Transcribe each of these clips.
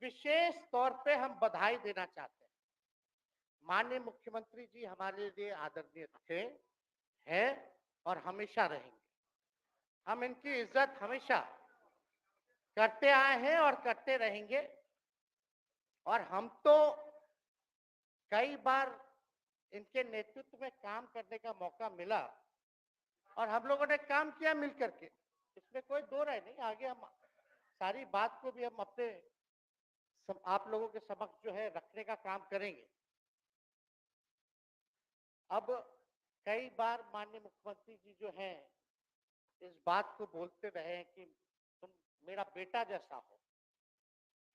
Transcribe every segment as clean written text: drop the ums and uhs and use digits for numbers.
विशेष तौर पे हम बधाई देना चाहते हैं। माननीय मुख्यमंत्री जी हमारे लिए आदरणीय थे, हैं और हमेशा रहेंगे। हम इनकी इज्जत हमेशा करते आए हैं और करते रहेंगे। और हम तो कई बार इनके नेतृत्व में काम करने का मौका मिला और हम लोगों ने काम किया मिलकर के, इसमें कोई दो राय नहीं। आगे हम सारी बात को भी हम अपने आप लोगों के समक्ष जो है रखने का काम करेंगे। अब कई बार माननीय मुख्यमंत्री जी जो हैं इस बात को बोलते रहे हैं कि तुम मेरा बेटा जैसा हो,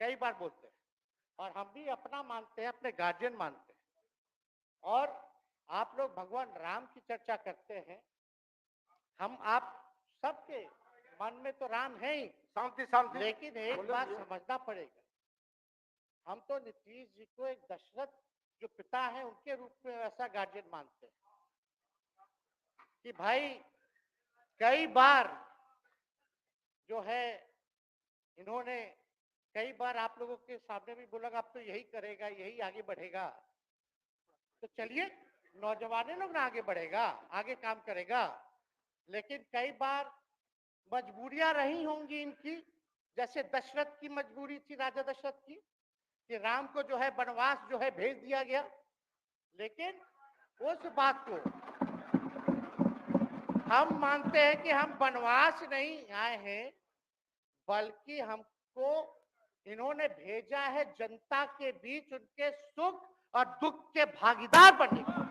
कई बार बोलते हैं और हम भी अपना मानते हैं, अपने गार्जियन मानते हैं। और आप लोग भगवान राम की चर्चा करते हैं, हम आप सबके मन में तो राम है ही, शांति शांति। लेकिन एक बात समझना पड़ेगा, हम तो नीतीश जी को एक दशरथ जो पिता है उनके रूप में ऐसा गार्जियन मानते हैं कि भाई कई बार जो है इन्होंने कई बार आप लोगों के सामने भी बोला अब तो यही करेगा, यही आगे बढ़ेगा। तो चलिए नौजवान लोग ना आगे बढ़ेगा, आगे काम करेगा। लेकिन कई बार मजबूरियां रही होंगी इनकी, जैसे दशरथ की मजबूरी थी, राजा दशरथ की, कि राम को जो है वनवास जो है भेज दिया गया। लेकिन उस बात को हम मानते हैं कि हम वनवास नहीं आए हैं, बल्कि हमको इन्होंने भेजा है जनता के बीच उनके सुख और दुख के भागीदार बनने के।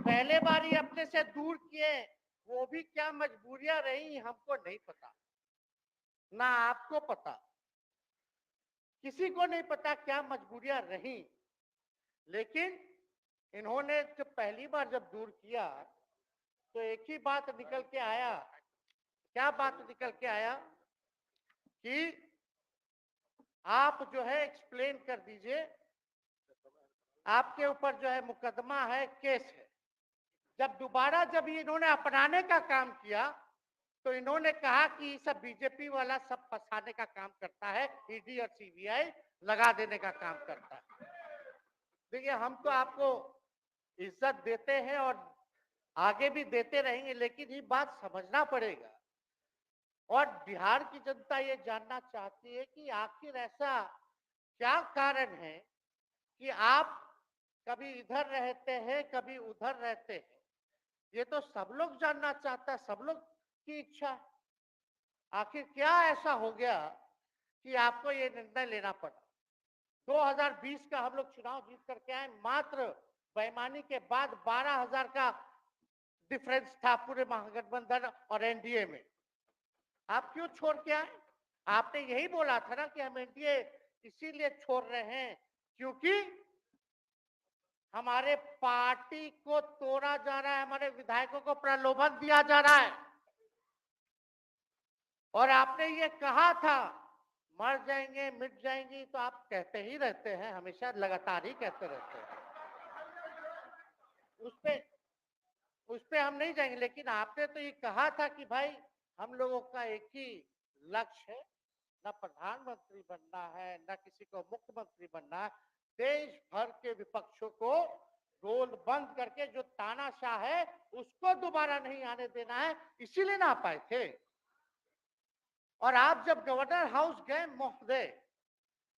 पहले बार ही अपने से दूर किए, वो भी क्या मजबूरियां रही हमको नहीं पता, ना आपको पता, किसी को नहीं पता क्या मजबूरियां रही। लेकिन इन्होंने जब पहली बार जब दूर किया तो एक ही बात निकल के आया। क्या बात निकल के आया कि आप जो है एक्सप्लेन कर दीजिए, आपके ऊपर जो है मुकदमा है, केस है। जब दोबारा जब इन्होंने अपनाने का काम किया तो इन्होंने कहा कि सब बीजेपी वाला सब फंसाने का काम करता है, ईडी और सीबीआई लगा देने का काम करता है। देखिए हम तो आपको इज्जत देते हैं और आगे भी देते रहेंगे, लेकिन ये बात समझना पड़ेगा। और बिहार की जनता ये जानना चाहती है कि आखिर ऐसा क्या कारण है कि आप कभी इधर रहते हैं, कभी उधर रहते हैं। ये तो सब लोग जानना चाहता है, सब लोग की इच्छा है। आखिर क्या ऐसा हो गया कि आपको ये निर्णय लेना पड़ा। 2020 का हम लोग चुनाव जीत करके आए, मात्र बेईमानी के बाद 12,000 का डिफरेंस था पूरे महागठबंधन और एनडीए में। आप क्यों छोड़ के आए? आपने यही बोला था ना कि हम एनडीए इसीलिए छोड़ रहे हैं क्योंकि हमारे पार्टी को तोड़ा जा रहा है, हमारे विधायकों को प्रलोभन दिया जा रहा है। और आपने ये कहा था मर जाएंगे मिट जाएंगी, तो आप कहते ही रहते हैं, हमेशा लगातार ही कहते रहते हैं। उस पे हम नहीं जाएंगे, लेकिन आपने तो ये कहा था कि भाई हम लोगों का एक ही लक्ष्य है, न प्रधानमंत्री बनना है, न किसी को मुख्यमंत्री बनना है। देश भर के विपक्षों को रोल बंद करके जो तानाशाह है उसको दोबारा नहीं आने देना है, इसीलिए ना आ पाए थे। और आप जब गवर्नर हाउस गए महोदय,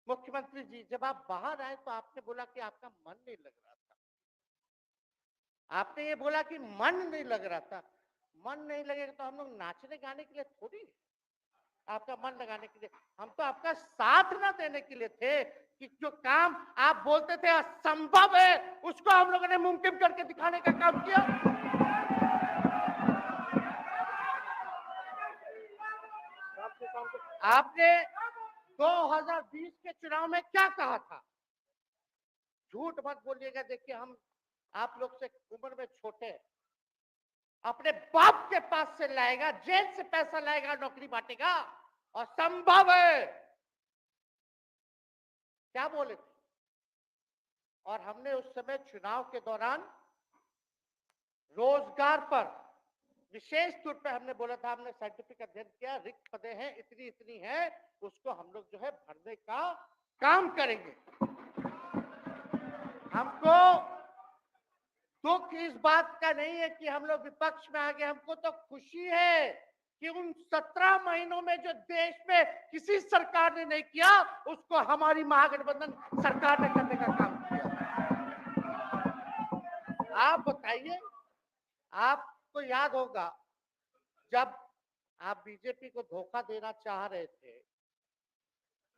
मुख्यमंत्री जी जब आप बाहर आए तो आपने बोला कि आपका मन नहीं लग रहा था। आपने ये बोला कि मन नहीं लग रहा था। मन नहीं लगेगा तो हम लोग नाचने गाने के लिए थोड़ी, आपका मन लगाने के लिए। हम तो आपका साथ ना देने के लिए थे कि जो काम आप बोलते थे असंभव है उसको हम लोगों ने मुमकिन करके दिखाने का काम किया। आपने 2020 के चुनाव में क्या कहा था? झूठ मत बोलिएगा। देखिए हम आप लोग से उम्र में छोटे हैं, अपने बाप के पास से लाएगा, जेल से पैसा लाएगा, नौकरी बांटेगा, और संभव है क्या बोले थे। और हमने उस समय चुनाव के दौरान रोजगार पर विशेष तौर पे हमने बोला था, हमने साइंटिफिक अध्ययन किया, रिक्त पदें हैं इतनी इतनी है, उसको हम लोग जो है भरने का काम करेंगे। हमको दुख इस बात का नहीं है कि हम लोग विपक्ष में आ गए, हमको तो खुशी है कि उन 17 महीनों में जो देश में किसी सरकार ने नहीं किया, उसको हमारी महागठबंधन सरकार ने करने का काम किया। आप बताइए, आपको याद होगा जब आप बीजेपी को धोखा देना चाह रहे थे,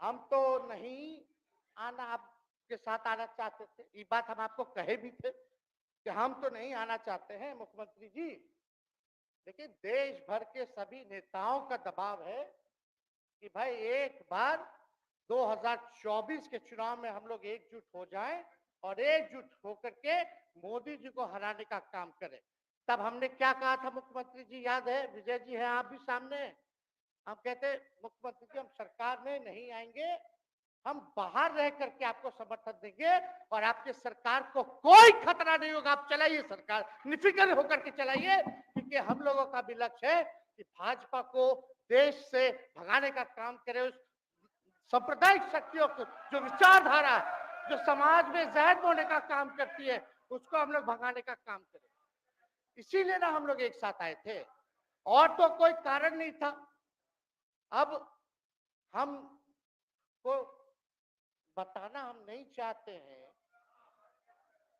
हम तो नहीं आना, आपके साथ आना चाहते थे, ये बात हम आपको कहे भी थे कि हम तो नहीं आना चाहते हैं मुख्यमंत्री जी, लेकिन देश भर के सभी नेताओं का दबाव है कि भाई एक बार 2024 के चुनाव में हम लोग एकजुट हो जाएं और एकजुट होकर के मोदी जी को हराने का काम करें। तब हमने क्या कहा था मुख्यमंत्री जी, याद है? विजय जी हैं, आप भी सामने। हम कहते मुख्यमंत्री जी हम सरकार में नहीं आएंगे, हम बाहर रह करके आपको समर्थन देंगे और आपके सरकार को कोई खतरा नहीं होगा, आप चलाइए सरकार, निफिक्र होकर के चलाइए, क्योंकि हम लोगों का भी लक्ष्य है कि भाजपा को देश से भगाने का काम करे, उस सांप्रदायिक शक्तियों को, जो विचारधारा है, जो समाज में जहर बोने का काम करती है, उसको हम लोग भगाने का काम करें। इसीलिए ना हम लोग एक साथ आए थे, और तो कोई कारण नहीं था। अब हम को बताना हम नहीं चाहते हैं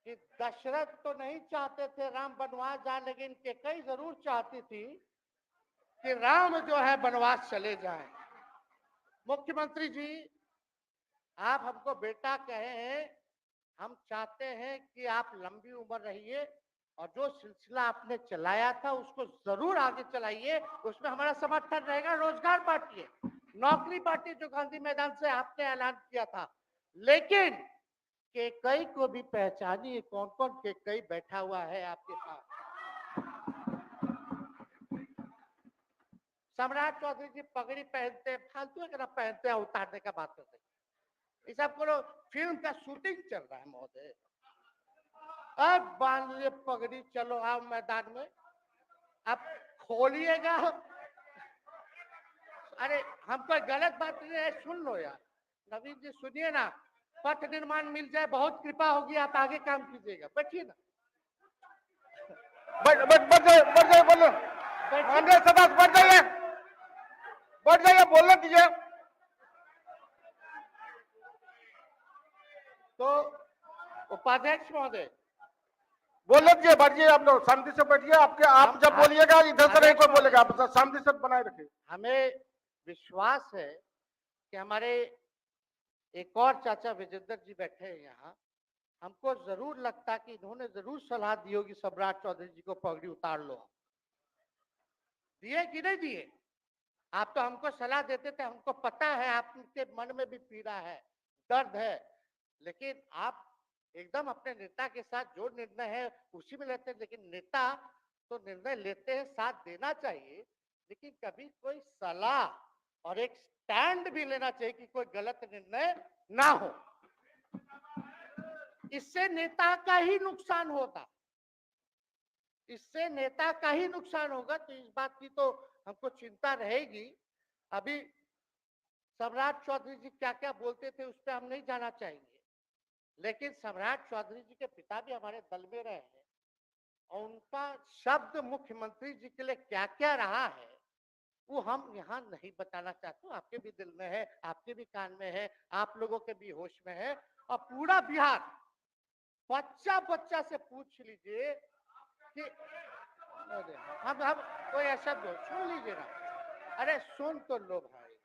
कि दशरथ तो नहीं चाहते थे राम वनवास जाए, लेकिन कैकेयी जरूर चाहती थी कि राम जो है वनवास चले जाएं। मुख्यमंत्री जी, आप हमको बेटा कहे हैं, हम चाहते हैं कि आप लंबी उम्र रहिए और जो सिलसिला आपने चलाया था उसको जरूर आगे चलाइए, उसमें हमारा समर्थन रहेगा। रोजगार बांटिए, नौकरी बांटिए, जो गांधी मैदान से आपने ऐलान किया था, लेकिन कैकेयी को भी पहचानिए, कौन कौन कैकेयी बैठा हुआ है आपके पास। सम्राट चौधरी जी पगड़ी पहनते, फालतू अगर आप पहनते हैं, उतारने का बात करते हैं, इस आपको फिल्म का शूटिंग चल रहा है महोदय, अब बांध लिए पगड़ी, चलो आओ मैदान में, अब खोलिएगा। अरे हम कोई गलत बात नहीं है, सुन लो यार, नवीन जी सुनिए ना, पथ निर्माण मिल जाए, बहुत कृपा होगी, आप आगे काम कीजिएगा, बैठिए ना, बढ़ जाइए, बोलो, बढ़ जाइए, बोलने दीजिए। तो उपाध्यक्ष महोदय, बोलने दीजिए, बैठिए, आप लोग शांति से बैठिए, आप जब बोलिएगा इधर से नहीं कोई बोलेगा, आप शांति से बनाए रखिए। हमें विश्वास है कि हमारे एक और चाचा विजेंद्र जी बैठे हैं यहाँ, हमको जरूर लगता कि इन्होंने जरूर सलाह दी होगी सम्राट चौधरी जी को पगड़ी उतार लो। दिए कि नहीं दिए? आप तो हमको सलाह देते थे, हमको पता है आपके मन में भी पीड़ा है, दर्द है, लेकिन आप एकदम अपने नेता के साथ जो निर्णय है उसी में लेते हैं। लेकिन नेता तो निर्णय लेते हैं, साथ देना चाहिए, लेकिन कभी कोई सलाह और एक स्टैंड भी लेना चाहिए कि कोई गलत निर्णय ना हो। इससे नेता का ही नुकसान होगा, इससे नेता का ही नुकसान होगा। तो इस बात की तो हमको चिंता रहेगी। अभी सम्राट चौधरी जी क्या क्या बोलते थे उस पर हम नहीं जाना चाहेंगे, लेकिन सम्राट चौधरी जी के पिता भी हमारे दल में रहे हैं और उनका शब्द मुख्यमंत्री जी के लिए क्या क्या रहा है वो हम यहाँ नहीं बताना चाहते। आपके भी दिल में है, आपके भी कान में है, आप लोगों के भी होश में है, और पूरा बिहार बच्चा बच्चा से पूछ लीजिए कि हम कोई ऐसा सुन लीजिए ना, अरे सुन तो लो भाई,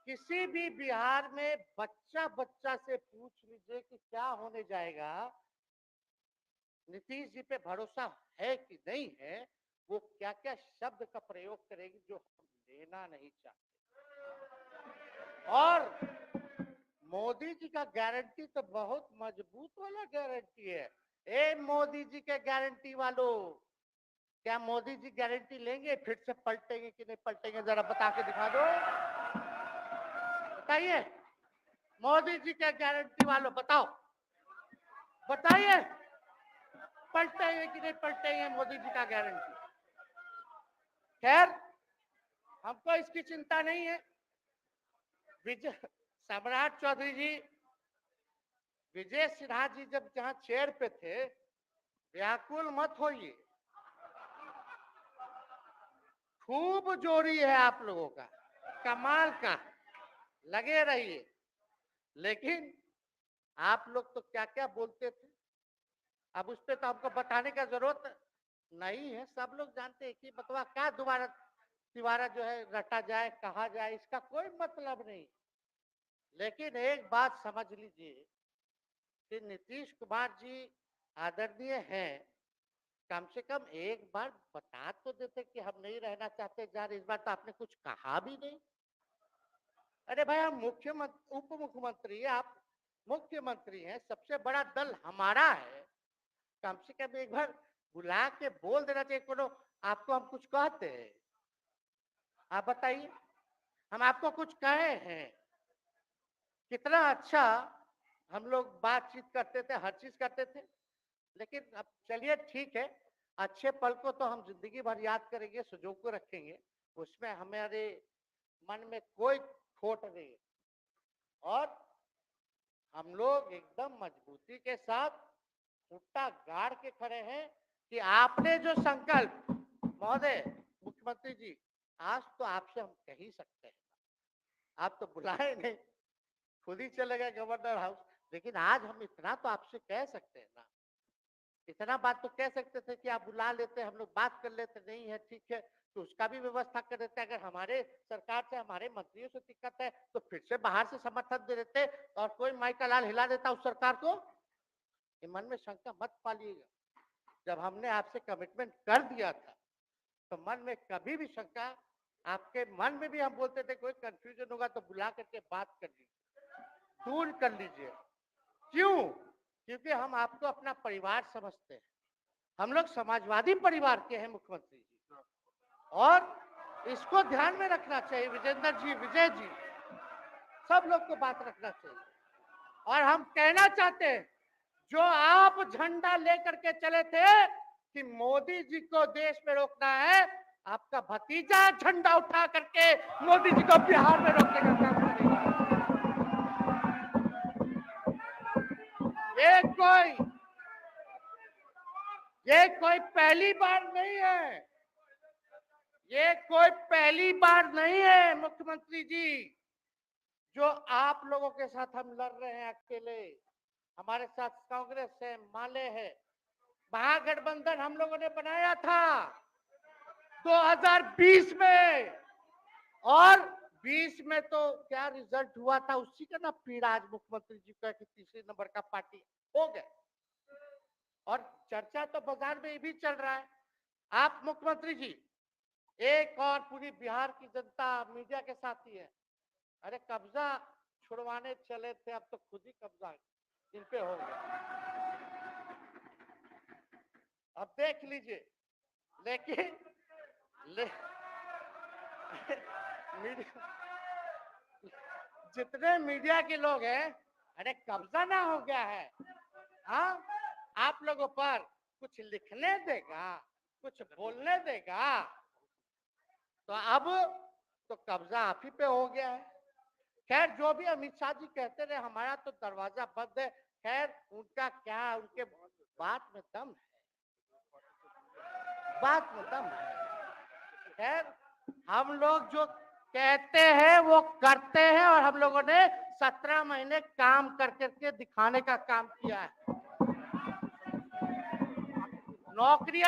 किसी भी बिहार में बच्चा बच्चा से पूछ लीजिए कि क्या होने जाएगा, नीतीश जी पे भरोसा है कि नहीं है, वो क्या क्या शब्द का प्रयोग करेगी जो हम लेना नहीं चाहते। और मोदी जी का गारंटी तो बहुत मजबूत वाला गारंटी है। ए मोदी जी के गारंटी वालों, क्या मोदी जी गारंटी लेंगे फिर से पलटेंगे कि नहीं पलटेंगे, जरा बता के दिखा दो, बताइए। मोदी जी के गारंटी वालों बताओ, बताइए, पलटेंगे कि नहीं पलटेंगे मोदी जी का गारंटी। खैर, हमको इसकी चिंता नहीं है। विजय सम्राट चौधरी जी, विजय सिन्हा जी जब जहां चेयर पे थे, व्याकुल मत होइए, खूब जोरी है आप लोगों का, कमाल का, लगे रहिए। लेकिन आप लोग तो क्या क्या बोलते थे, अब उस पर तो हमको बताने का जरूरत नहीं है, सब लोग जानते हैं कि बतवा क्या दोबारा तिवारा जो है रटा जाए, कहा जाए, इसका कोई मतलब नहीं। लेकिन एक बात समझ लीजिए कि नीतीश कुमार जी आदरणीय हैं, कम से कम एक बार बता तो देते कि हम नहीं रहना चाहते जा रहे। इस बार तो आपने कुछ कहा भी नहीं। अरे भाई, हम मुख्यमंत्री उप मुख्यमंत्री, आप मुख्यमंत्री हैं, सबसे बड़ा दल हमारा है, कम से कम एक बार बुला के बोल देना चाहिए। कोनो आपको हम कुछ कहते हैं? आप बताइए, हम आपको कुछ कहे हैं? कितना अच्छा हम लोग बातचीत करते थे, हर चीज करते थे। लेकिन अब चलिए ठीक है, अच्छे पल को तो हम जिंदगी भर याद करेंगे, संजो को रखेंगे, उसमें हमारे मन में कोई खोट नहीं है। और हम लोग एकदम मजबूती के साथ खुट्टा गाड़ के खड़े हैं कि आपने जो संकल्प, महोदय मुख्यमंत्री जी, आज तो आपसे हम कह ही सकते हैं, आप तो बुलाए नहीं, खुद ही चले गए गवर्नर हाउस, लेकिन आज हम इतना तो आपसे कह सकते हैं ना, इतना बात तो कह सकते थे कि आप बुला लेते, हम लोग बात कर लेते। नहीं है ठीक है, तो उसका भी व्यवस्था कर देते। अगर हमारे सरकार से, हमारे मंत्रियों से दिक्कत है तो फिर से बाहर से समर्थन दे देते और कोई माई का लाल हिला देता उस सरकार को। ये मन में शंका मत पालिएगा, जब हमने आपसे कमिटमेंट कर दिया था तो मन में कभी भी शंका, आपके मन में भी हम बोलते थे कोई कंफ्यूजन होगा तो बुला करके बात कर लीजिए, दूर कर लीजिए। क्यों? क्योंकि हम आपको अपना परिवार समझते हैं, हम लोग समाजवादी परिवार के हैं मुख्यमंत्री जी, और इसको ध्यान में रखना चाहिए। विजेंद्र जी, विजय जी, सब लोग को बात रखना चाहिए। और हम कहना चाहते हैं, जो आप झंडा लेकर के चले थे कि मोदी जी को देश में रोकना है, आपका भतीजा झंडा उठा करके मोदी जी को बिहार में रोकने का काम करेगा। ये कोई पहली बार नहीं है, ये कोई पहली बार नहीं है मुख्यमंत्री जी, जो आप लोगों के साथ हम लड़ रहे हैं अकेले। हमारे साथ कांग्रेस है, माले है, महागठबंधन हम लोगों ने बनाया था 2020 में, और 20 में तो क्या रिजल्ट हुआ था उसी का ना पीड़ा आज मुख्यमंत्री जी का कि तीसरे नंबर का पार्टी हो गए। और चर्चा तो बाजार में ये भी चल रहा है, आप मुख्यमंत्री जी एक और पूरी बिहार की जनता मीडिया के साथ ही है। अरे कब्जा छुड़वाने चले थे, अब तो खुद ही कब्जा इन पे हो गया, अब देख लीजिए। लेकिन मीडिया, जितने मीडिया के लोग हैं, अरे कब्जा ना हो गया है, हाँ, आप लोगों पर कुछ लिखने देगा, कुछ बोलने देगा, तो अब तो कब्जा आप ही पे हो गया है। खैर, जो भी अमित शाह जी कहते रहे, हमारा तो दरवाजा बंद है। खैर, उनका क्या, उनके बात में दम है, बात में दम है। खैर, हम लोग जो कहते हैं वो करते हैं, और हम लोगों ने 17 महीने काम कर करके दिखाने का काम किया है। नौकरियां